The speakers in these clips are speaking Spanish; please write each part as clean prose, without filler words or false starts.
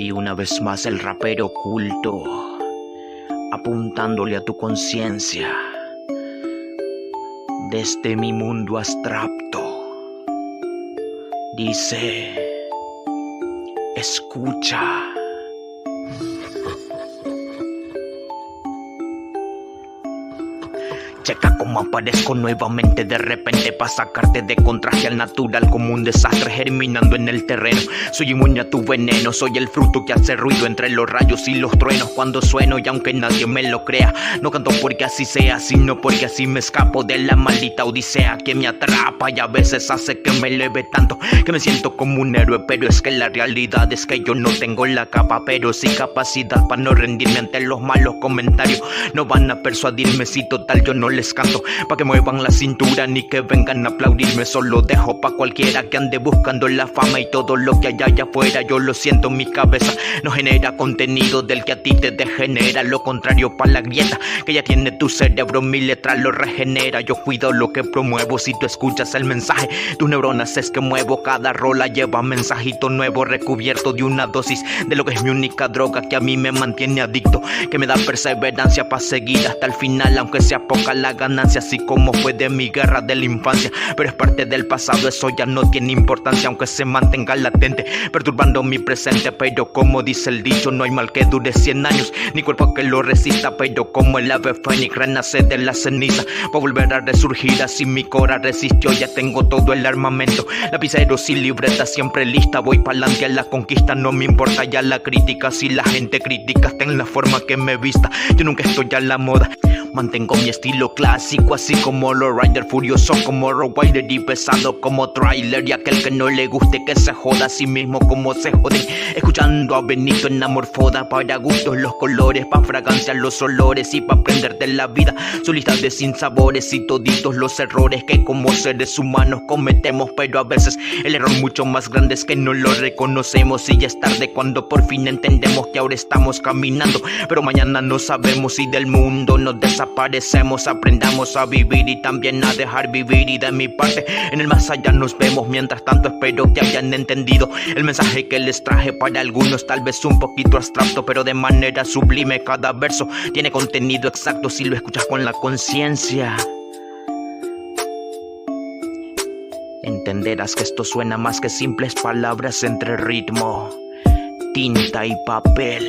Y una vez más el rapero oculto, apuntándole a tu conciencia, desde mi mundo abstracto, dice, escucha. Checa cómo aparezco nuevamente de repente para sacarte de contraste al natural como un desastre germinando en el terreno. Soy inmune a tu veneno, soy el fruto que hace ruido entre los rayos y los truenos cuando sueno, y aunque nadie me lo crea, no canto porque así sea, sino porque así me escapo de la maldita odisea que me atrapa y a veces hace que me eleve tanto que me siento como un héroe. Pero es que la realidad es que yo no tengo la capa, pero sí capacidad para no rendirme ante los malos comentarios. No van a persuadirme si total yo no les canto pa' que muevan la cintura ni que vengan a aplaudirme. Solo dejo pa' cualquiera que ande buscando la fama, y todo lo que hay allá afuera yo lo siento en mi cabeza. No genera contenido del que a ti te degenera, lo contrario pa' la grieta que ya tiene tu cerebro, mi letra lo regenera. Yo cuido lo que promuevo, si tú escuchas el mensaje tus neuronas es que muevo. Cada rola lleva mensajito nuevo recubierto de una dosis de lo que es mi única droga que a mí me mantiene adicto, que me da perseverancia pa' seguir hasta el final, aunque sea poca la ganancia, así como fue de mi guerra de la infancia. Pero es parte del pasado, eso ya no tiene importancia, aunque se mantenga latente, perturbando mi presente. Pero como dice el dicho, no hay mal que dure 100 años, ni cuerpo que lo resista. Pero como el ave fénix renace de la ceniza, para volver a resurgir, así mi cora resistió. Ya tengo todo el armamento, lapiceros y libreta siempre lista. Voy pa'lante a la conquista, no me importa ya la crítica. Si la gente critica hasta en la forma que me vista, yo nunca estoy a la moda. Mantengo mi estilo clásico, así como los Rider, furioso como Rottweiler y pesado como trailer. Y aquel que no le guste que se joda, así mismo como se joden, escuchando a Benito en Amorfoda. Para gustos los colores, pa' fraganciar los olores y pa' aprender de la vida su lista de sinsabores y toditos los errores que como seres humanos cometemos. Pero a veces el error mucho más grande es que no lo reconocemos, y ya es tarde cuando por fin entendemos que ahora estamos caminando, pero mañana no sabemos si del mundo nos desaparecemos. Aprendamos a vivir y también a dejar vivir, y de mi parte en el más allá nos vemos. Mientras tanto espero que hayan entendido el mensaje que les traje. Para algunos tal vez un poquito abstracto, pero de manera sublime. Cada verso tiene contenido exacto si lo escuchas con la conciencia. Entenderás que esto suena más que simples palabras entre ritmo, tinta y papel.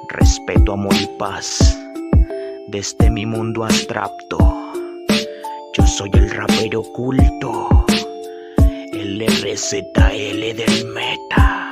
Respeto, amor y paz desde mi mundo abstracto. Yo soy el rapero oculto, el RZL del meta.